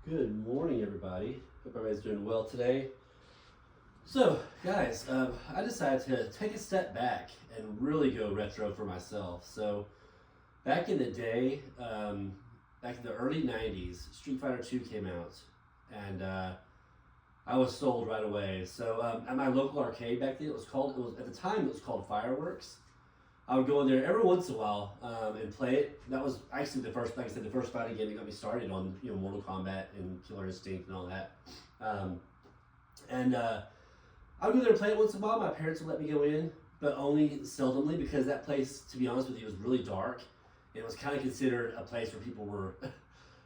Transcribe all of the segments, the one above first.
Good morning, everybody. Hope everybody's doing well today. So, guys, I decided to take a step back and really go retro for myself. So, back in the day, back in the early '90s, Street Fighter II came out, and I was sold right away. So, at my local arcade back then, at the time, it was called Fireworks. I would go in there every once in a while and play it. That was actually the first, like I said, the first fighting game that got me started on Mortal Kombat and Killer Instinct and all that. Um, and I would go there and play it once in a while. My parents would let me go in, but only seldomly because that place, to be honest with you, was really dark. It was kind of considered a place where people were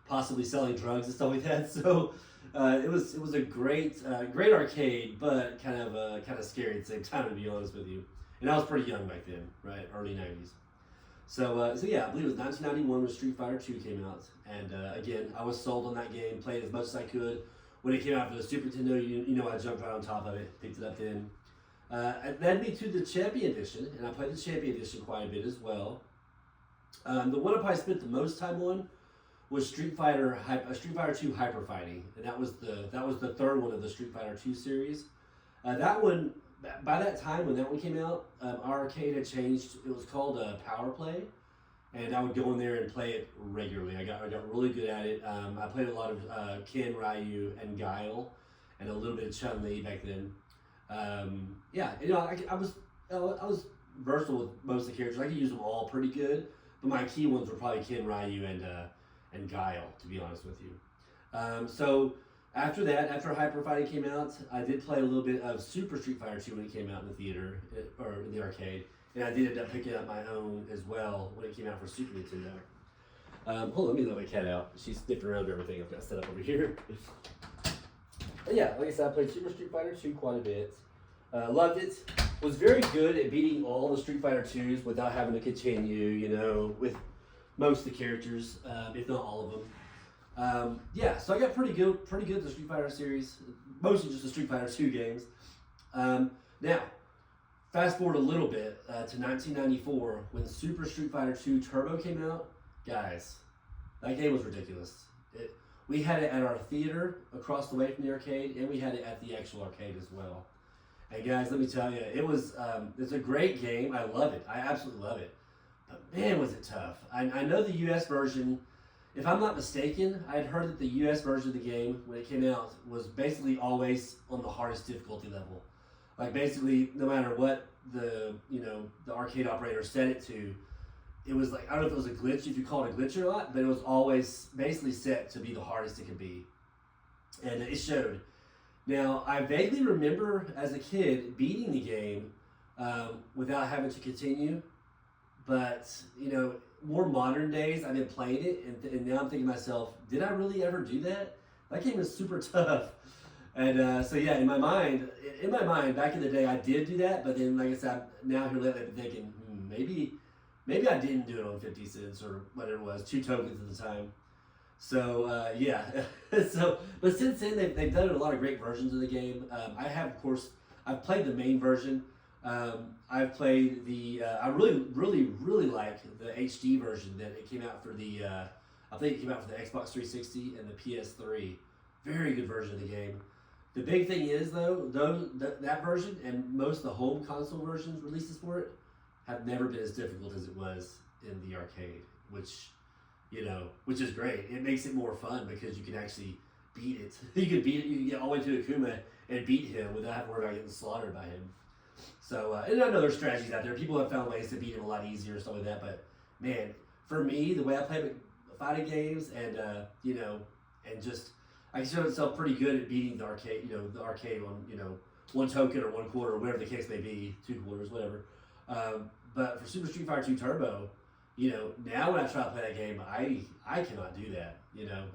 possibly selling drugs and stuff like that. So it was a great arcade, but kind of scary at the same time, to be honest with you. And I was pretty young back then, right? Early '90s. So yeah, I believe it was 1991 when Street Fighter II came out, and again, I was sold on that game. Played as much as I could. When it came out for the Super Nintendo, I jumped right on top of it, picked it up then. It led me to the Champion Edition, and I played the Champion Edition quite a bit as well. The one I probably spent the most time on was Street Fighter II Hyper Fighting, and that was the third one of the Street Fighter II series. That one, by that time when that one came out, our arcade had changed. It was called Power Play, and I would go in there and play it regularly. I got really good at it. I played a lot of Ken, Ryu, and Guile, and a little bit of Chun Li back then. Yeah, I was versatile with most of the characters. I could use them all pretty good, but my key ones were probably Ken, Ryu, and Guile, to be honest with you. So after that, after Hyper Fighting came out, I did play a little bit of Super Street Fighter 2 when it came out in the theater, or in the arcade, and I did end up picking up my own as well when it came out for Super Nintendo. Hold on, let me let my cat out. She's sniffing around everything I've got set up over here. But yeah, like I said, I played Super Street Fighter 2 quite a bit. Loved it. Was very good at beating all the Street Fighter 2s without having to continue, with most of the characters, if not all of them. Yeah, so I got pretty good at the Street Fighter series, mostly just the Street Fighter 2 games. Now, fast forward a little bit to 1994 when Super Street Fighter 2 Turbo came out. Guys, that game was ridiculous. We had it at our theater across the way from the arcade, and we had it at the actual arcade as well. And guys, let me tell you, it's a great game. I love it. I absolutely love it. But man, was it tough. I know the US version. If I'm not mistaken, I had heard that the US version of the game, when it came out, was basically always on the hardest difficulty level. Like basically, no matter what the arcade operator set it to, it was like, I don't know if it was a glitch, if you call it a glitch or not, but it was always basically set to be the hardest it could be. And it showed. Now, I vaguely remember as a kid beating the game without having to continue, but more modern days, I've been playing it, and now I'm thinking to myself, did I really ever do that? That game is super tough. And so yeah, in my mind, back in the day, I did do that, but then, like I said, now here lately, I've been thinking, maybe I didn't do it on 50 cents or whatever it was, 2 tokens at the time. So yeah, but since then they've done a lot of great versions of the game. I have, of course, I've played the main version. I've played I really like the HD version that it came out for I think it came out for the Xbox 360 and the PS3. Very good version of the game. The big thing is though, that version and most of the home console versions releases for it have never been as difficult as it was in the arcade, which is great. It makes it more fun because you can actually beat it. You can get all the way to Akuma and beat him without having to worry about getting slaughtered by him. So, and I know there's strategies out there. People have found ways to beat him a lot easier and stuff like that. But man, for me, the way I play fighting games, and and just I consider myself pretty good at beating the arcade. The arcade on 1 token or 1 quarter or whatever the case may be, 2 quarters, whatever. But for Super Street Fighter 2 Turbo, now when I try to play that game, I cannot do that.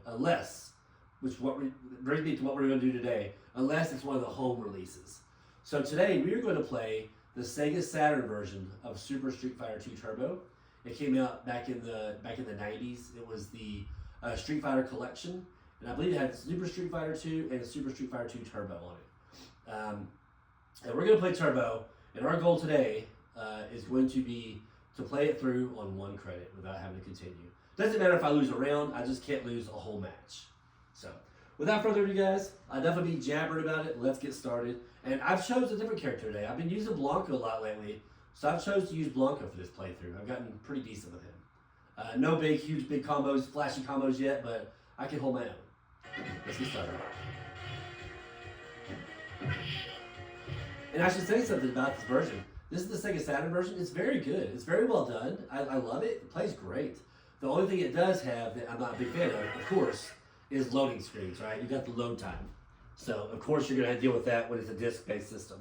Unless, brings me to what we're going to do today. Unless it's one of the home releases. So today we are going to play the Sega Saturn version of Super Street Fighter 2 Turbo. It came out back in the 90s. It was the Street Fighter collection, and I believe it had Super Street Fighter 2 and Super Street Fighter 2 Turbo on it. And we're going to play Turbo, and our goal today is going to be to play it through on 1 credit without having to continue. Doesn't matter if I lose a round, I just can't lose a whole match. So without further ado, guys, I'll definitely be jabbering about it. Let's get started. And I've chosen a different character today. I've been using Blanka a lot lately, so I've chosen to use Blanka for this playthrough. I've gotten pretty decent with him. No huge combos, flashy combos yet, but I can hold my own. Let's get started. And I should say something about this version. This is the Sega Saturn version. It's very good. It's very well done. I love it. It plays great. The only thing it does have that I'm not a big fan of course, is loading screens, right? You got the load time. So, of course, you're going to have to deal with that when it's a disc-based system.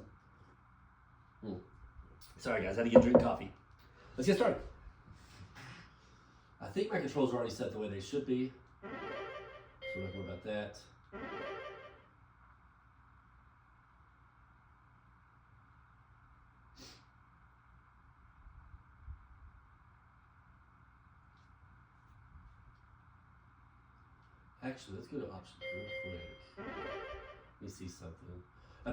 Sorry, guys. I had to get a drink of coffee. Let's get started. I think my controls are already set the way they should be. So we're not worry about that. Actually, let's go to options real quick. Let me see something.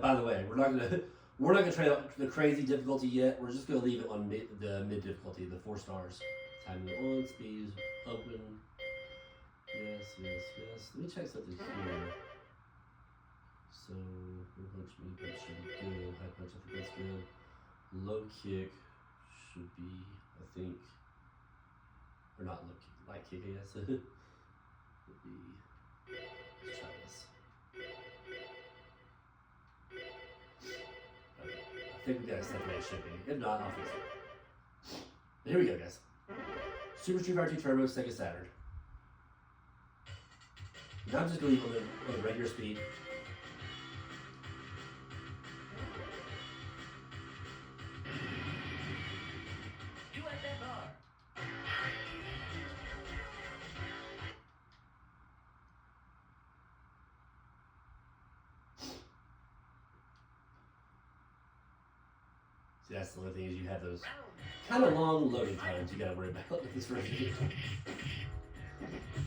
By the way, we're not gonna try out the crazy difficulty yet. We're just gonna leave it on the mid difficulty, the 4 stars. Timing on, speed is open. Yes. Let me check something here. So, punch, me punch should be good. High punch, I think that's good. Low kick should be, I think, or not low kick, light kick, I guess. Would be. Let's try this. I think we got it set the way it should be. If not, I'll fix it. But here we go, guys. Super Street Fighter 2 Turbo, Sega Saturn. Now I'm just going to leave on the regular speed. You at that bar. See, that's the only thing is you have those kind of long loading times you got to worry about with this version.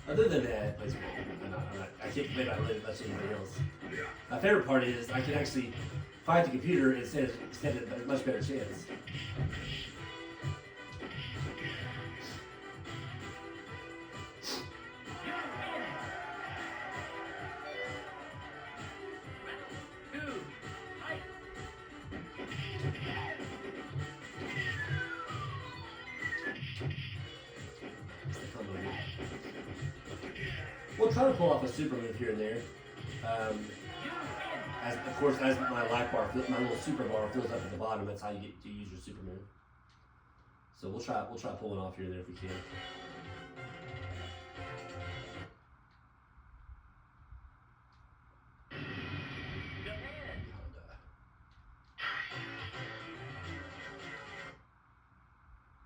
Other than that, it plays great. I can't complain about it much anything else. My favorite part is I can actually fight the computer and stand a much better chance. We'll try to pull off a super move here and there. As my life bar, my little super bar fills up at the bottom, that's how you get to use your super move. So we'll try pulling off here and there if we can.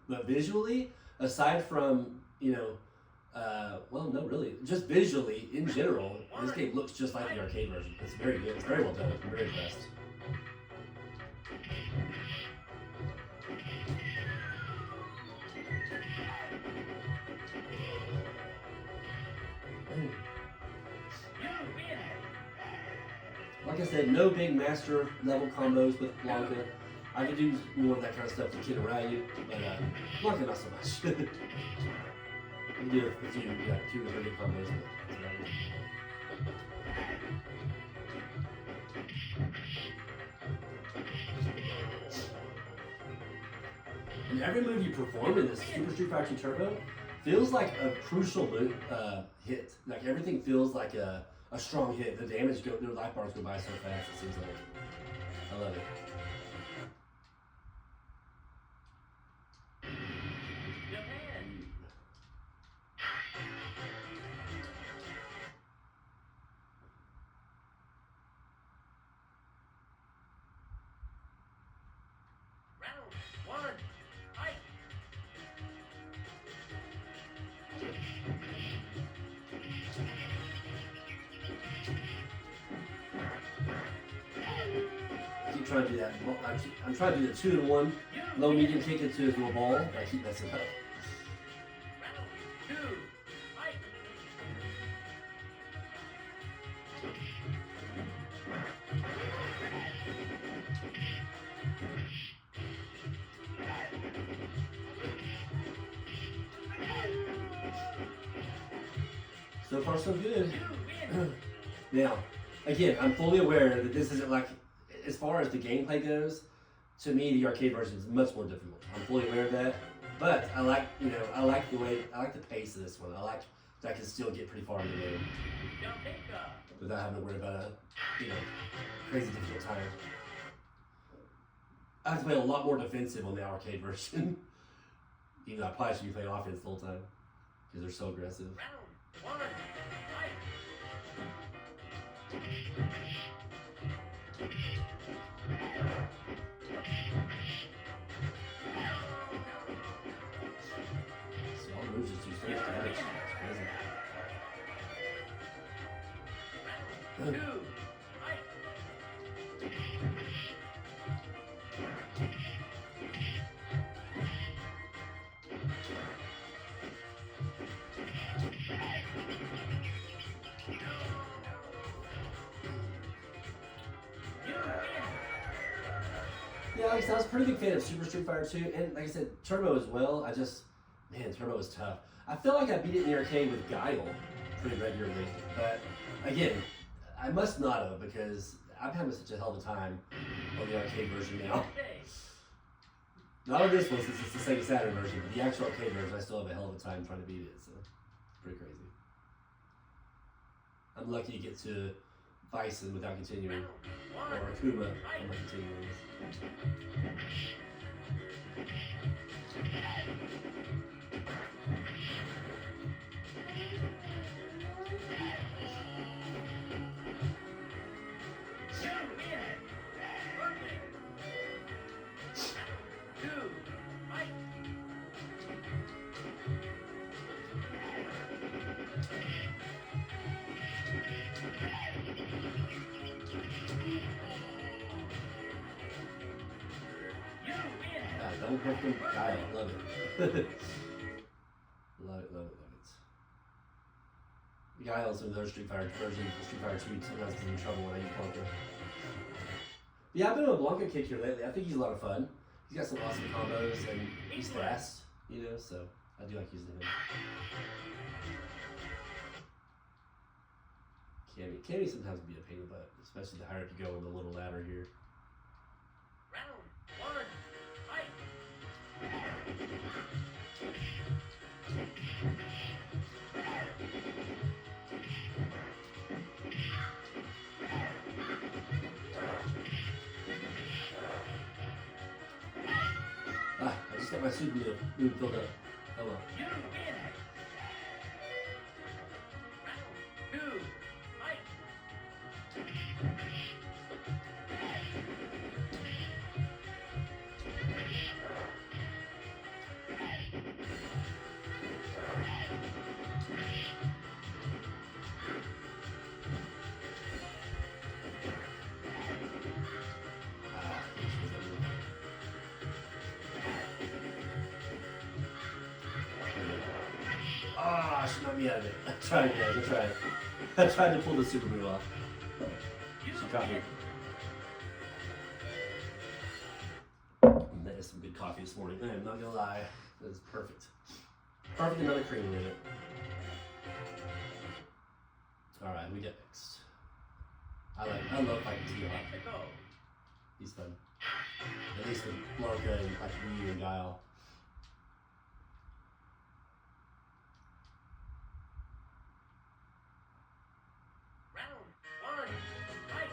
But visually, aside from, well, no, really, just visually, in general, this game looks just like the arcade version. It's very good. It's very well done. I'm very impressed. Like I said, no big master level combos with Blanka. I could do more of that kind of stuff to Kid Ryu, but Blanka not so much. You can do a few, 2 or 3 combos. And every move you perform in this Super Street Fighter 2 Turbo feels like a crucial hit. Like everything feels like a strong hit. The damage the life bars go by so fast, it seems like. I love it. Trying to do that. I'm trying to do the 2-in-1 low medium kick into his little ball. I keep messing up. So far, so good. Now, again, I'm fully aware that this isn't like, as far as the gameplay goes, to me the arcade version is much more difficult. I'm fully aware of that. But I like, I like the pace of this one. I like that I can still get pretty far in the game without having to worry about a, crazy difficult time. I have to play a lot more defensive on the arcade version. Even though I probably should be playing offense the whole time because they're so aggressive. Round 1, fight. So all the moves just do so much damage. It's Round 2, crazy. fight. Yeah, like I said, I was a pretty big fan of Super Street Fighter 2, and like I said, Turbo as well. Man, Turbo was tough. I feel like I beat it in the arcade with Guile pretty regularly, but again, I must not have because I'm having such a hell of a time on the arcade version now. Not on this one since it's the Sega Saturn version, but the actual arcade version, I still have a hell of a time trying to beat it, so it's pretty crazy. I'm lucky to get to Bison without continuing, or Akuma without continuing. Double Capcom Guile, love it. love it, love it, love it. Guile's in those Street Fighter versions of Street Fighter 2 sometimes gets in trouble when I use Blanka. Yeah, I've been on a Blanka kick here lately. I think he's a lot of fun. He's got some awesome combos and he's fast, so I do like using him. Cammy sometimes can be a pain in the butt, especially the higher up you go on the little ladder here. Round 1, fight. I just got my super move filled up. Oh well. You win. Round 2, fight. Ah, she knocked me out of it. I tried, guys. I tried to pull the super move off. She caught me. That is some good coffee this morning. I am not gonna lie. That is perfect. Perfect amount of cream in it. Alright, we get next. I love fighting T-Hawk. He's fun. At least with Blanka and like Ryu and Guile. Round 1, fight.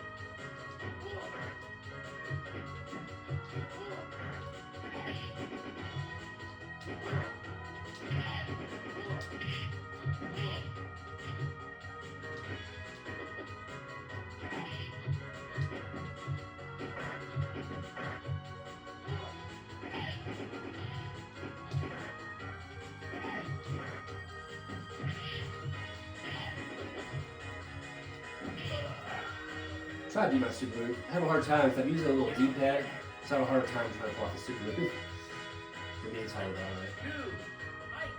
Try to do my super move. I have a hard time if I'm using a little D-pad. So I have a hard time trying to block the super move. For me, it's harder that way. 2, fight.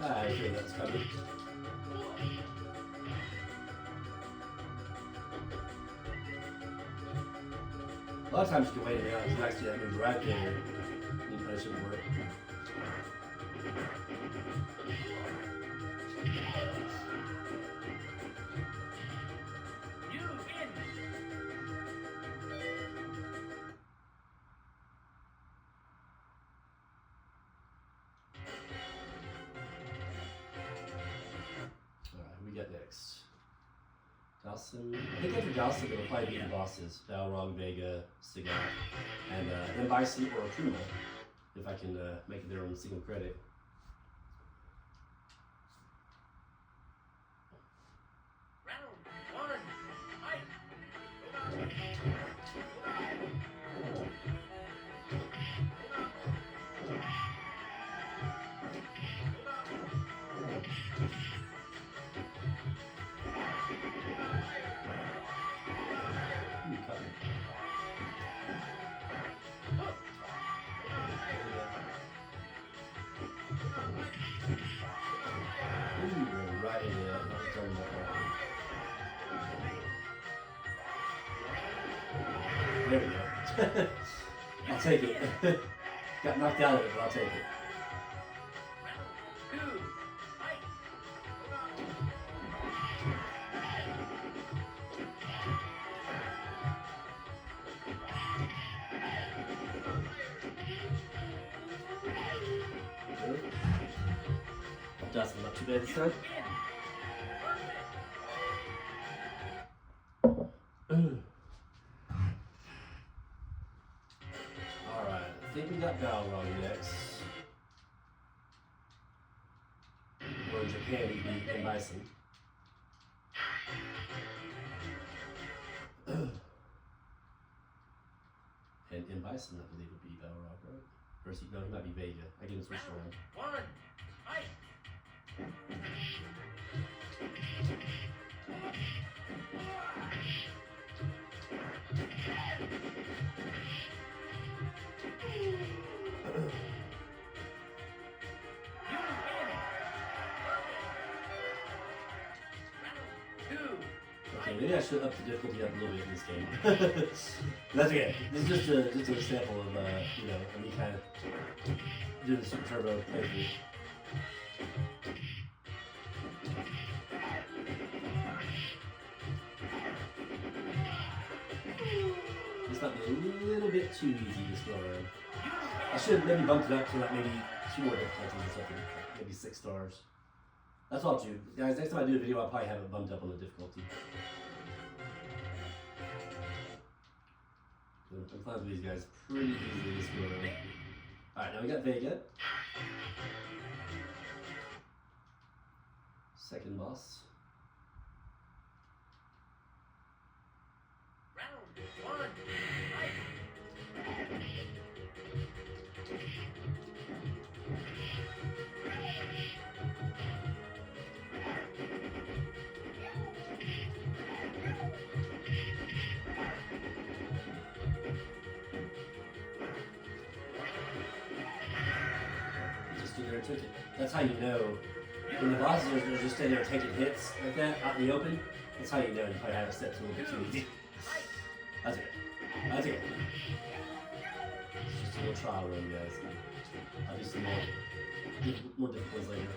I feel that's coming. A lot of times you can wait him out. He's actually that moves right there. You punish him for it. You win. Alright, who we got next? Dawson. I think after Dawson, it'll probably be the bosses: Balrog, Vega, Sigat, and Bison or Akuma, if I can make it their own single credit. Round 1. Fight. Ooh, cut me. Ooh, right in there. Not turning that right. There we go. I'll take it. Got knocked out of it, but I'll take it. Round 2. Fight. Dawson, not too bad this time. Alright, I think we got Balrog next. Or in Japan, we'd be in Bison. And in Bison, I believe, would be Balrog, right? Or is he, no, he might be Vega. I get him switched around. Round 1. Fight. You win. Round 2. Okay, maybe I should up the difficulty up a little bit in this game. That's okay. This is just an example of you know, me kind of doing the Super Turbo playthrough. This might be a little bit too easy this go around. I should have maybe bumped it up to like maybe 2 more difficulties or something, like maybe 6 stars. That's all I'll do. Guys, next time I do a video, I'll probably have it bumped up on the difficulty. I'm playing with these guys pretty easily this go around. Alright, now we got Vega. Second boss. Round 1. Fight. Just stood there and took it. That's how you know. When the bosses are just standing there taking hits like that out in the open, that's how you know you probably have it set to a little bit too easy. That's okay. That's okay. It's just a little trial run, guys. I'll do some more difficult ones later.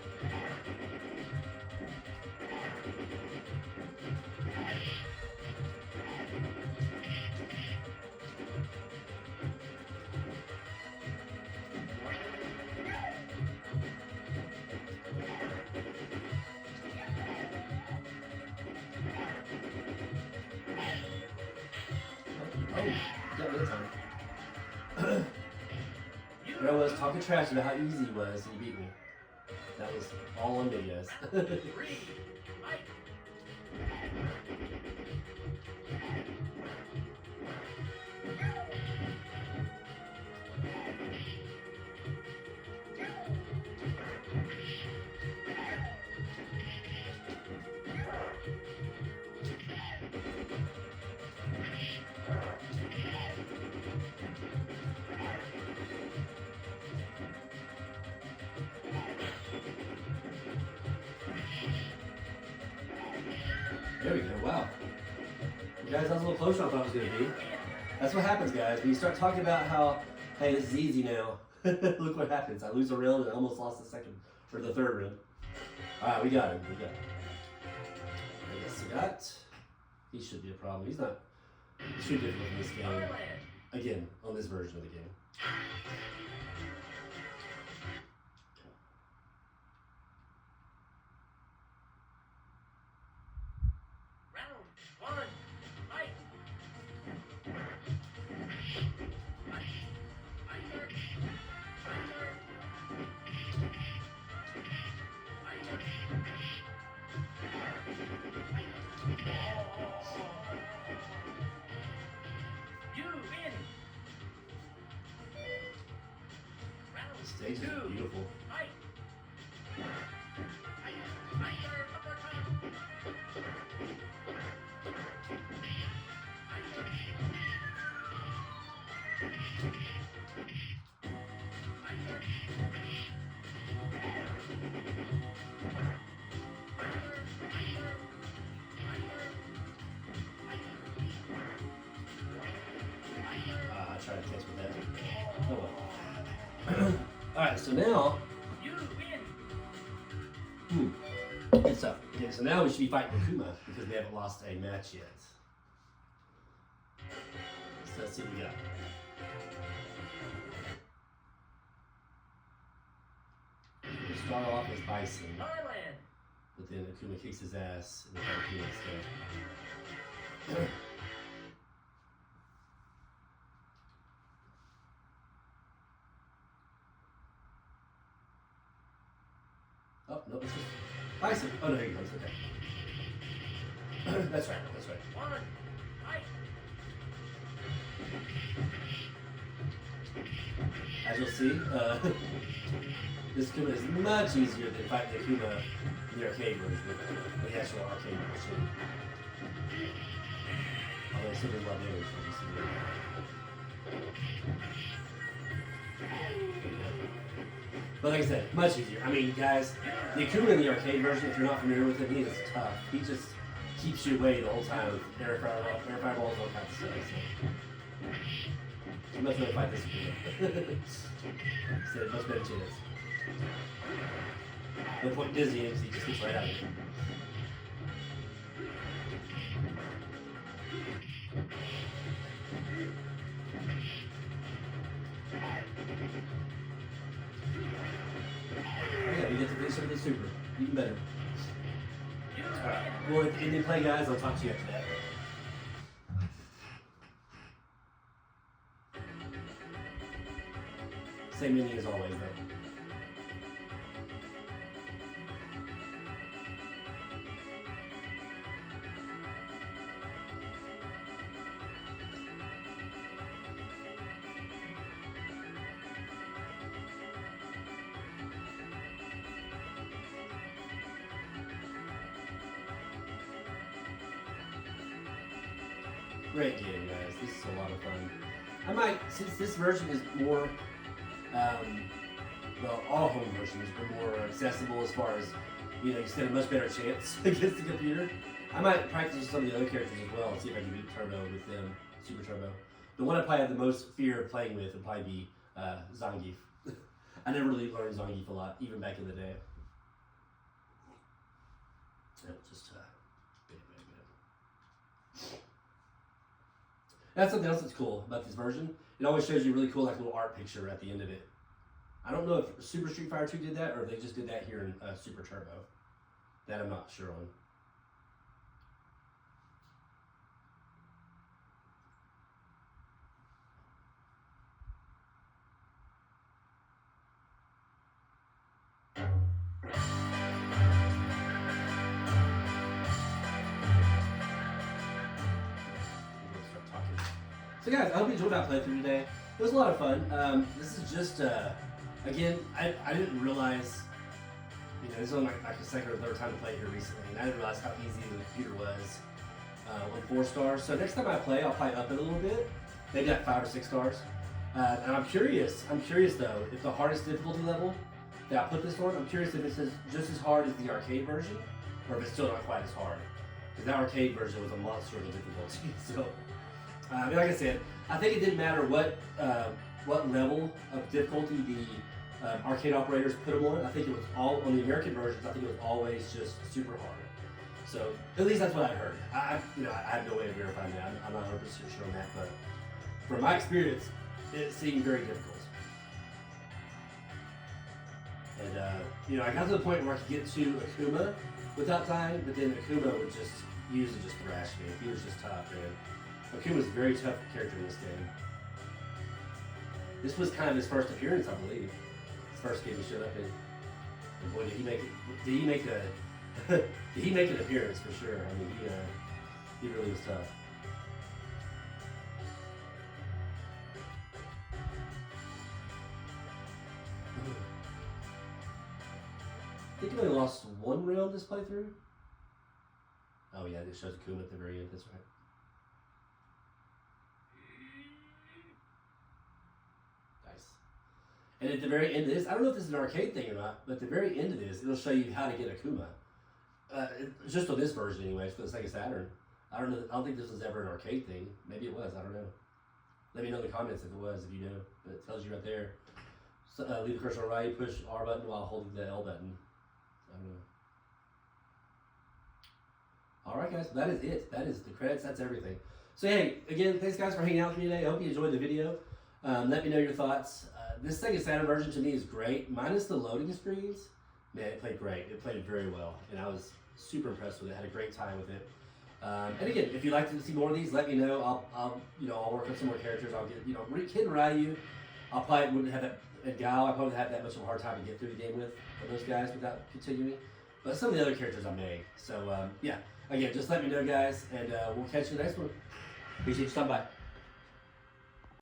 Oh, got me that time. There I was talking trash about how easy it was, and you beat me. That was all on me, guys. 3. Fight. There we go. Wow. Guys, that was a little closer than I thought it was going to be. That's what happens, guys. When you start talking about how, hey, this is easy now. Look what happens. I lose a round and I almost lost the second or the third round. All right, we got him. We got him. I guess he should be a problem. He's not too difficult in this game. Again, on this version of the game. Round one. Fight. You win. Round The stage is two. beautiful. Fight. I tried to catch with that. Oh well. Alright, so now, You win. good stuff. Okay, so now we should be fighting Akuma because we haven't lost a match yet. So let's see what we got. We start off as Bison, Thailand. but then Akuma kicks his ass and then Akuma instead. Oh, no, it's just Bison. Oh, no, here he comes. Okay. That's right, that's right. One. Fight. As you'll see, this Akuma is much easier than fighting Akuma in the arcade version, the actual arcade version. Although it still does a lot of damage from this video. But like I said, much easier. I mean, guys, the Akuma in the arcade version, if you're not familiar with him, he is tough. He just keeps you away the whole time with air fireballs, all kinds of stuff. So much better fight this Akuma. Instead, much better chance. No point dizzying because he just gets right out of it. Yeah, we get to finish with the super. Even better. Alright. Well, if you play, guys, I'll talk to you after that. Same ending as always, though. Great game, guys. This is a lot of fun. I might, since this version is more, well, all home versions are more accessible as far as, you know, you stand a much better chance against the computer. I might practice with some of the other characters as well and see if I can beat Turbo with them, Super Turbo. The one I probably have the most fear of playing with would probably be Zangief. I never really learned Zangief a lot, even back in the day. Just, That's something else that's cool about this version. It always shows you really cool, like, little art picture at the end of it. I don't know if Super Street Fighter 2 did that or if they just did that here in Super Turbo. That I'm not sure on. So guys, I hope you enjoyed that playthrough today. It was a lot of fun. This is just, again, I didn't realize, you know, this is only like a second or third time to play here recently, and I didn't realize how easy the computer was on 4 stars. So next time I play, I'll play up it a little bit, maybe like 5 or 6 stars. And I'm curious though, if the hardest difficulty level that I put this on, I'm curious if it's just as hard as the arcade version, or if it's still not quite as hard. Because that arcade version was a monster of a difficulty, so I mean, like I said, I think it didn't matter what level of difficulty the arcade operators put them on. I think it was all on the American versions. I think it was always just super hard. So at least that's what I heard. I have no way of verifying that. I'm not 100% sure on that, but from my experience, it seemed very difficult. And I got to the point where I could get to Akuma without dying, but then Akuma would just usually just thrash me. He was just tough, man. Akuma's a very tough character in this game. This was kind of his first appearance, I believe. His first game he showed up in. And boy, did he make it! Did he make did he make an appearance for sure? I mean, he really was tough. I think he only lost one round this playthrough. Oh yeah, it shows Akuma at the very end. That's right. Nice. And at the very end of this, I don't know if this is an arcade thing or not, but at the very end of this, it'll show you how to get Akuma. Just on this version, anyways, for the Sega Saturn. I don't know. I don't think this was ever an arcade thing. Maybe it was. I don't know. Let me know in the comments if it was, if you know. But it tells you right there. So, leave the cursor on right, push R button while holding the L button. I don't know. All right, guys. That is it. That is the credits. That's everything. So hey, again, thanks guys for hanging out with me today. I hope you enjoyed the video. Let me know your thoughts. This Sega Saturn version to me is great, minus the loading screens. Man, it played great. It played very well, and I was super impressed with it. Had a great time with it. And again, if you'd like to see more of these, let me know. I'll work on some more characters. I'll get Kid and Ryu. I probably wouldn't have that. And Gao, I probably have that much of a hard time to get through the game with those guys without continuing. But some of the other characters I may. So yeah, again, just let me know, guys, and we'll catch you in the next one. Appreciate you stopping by.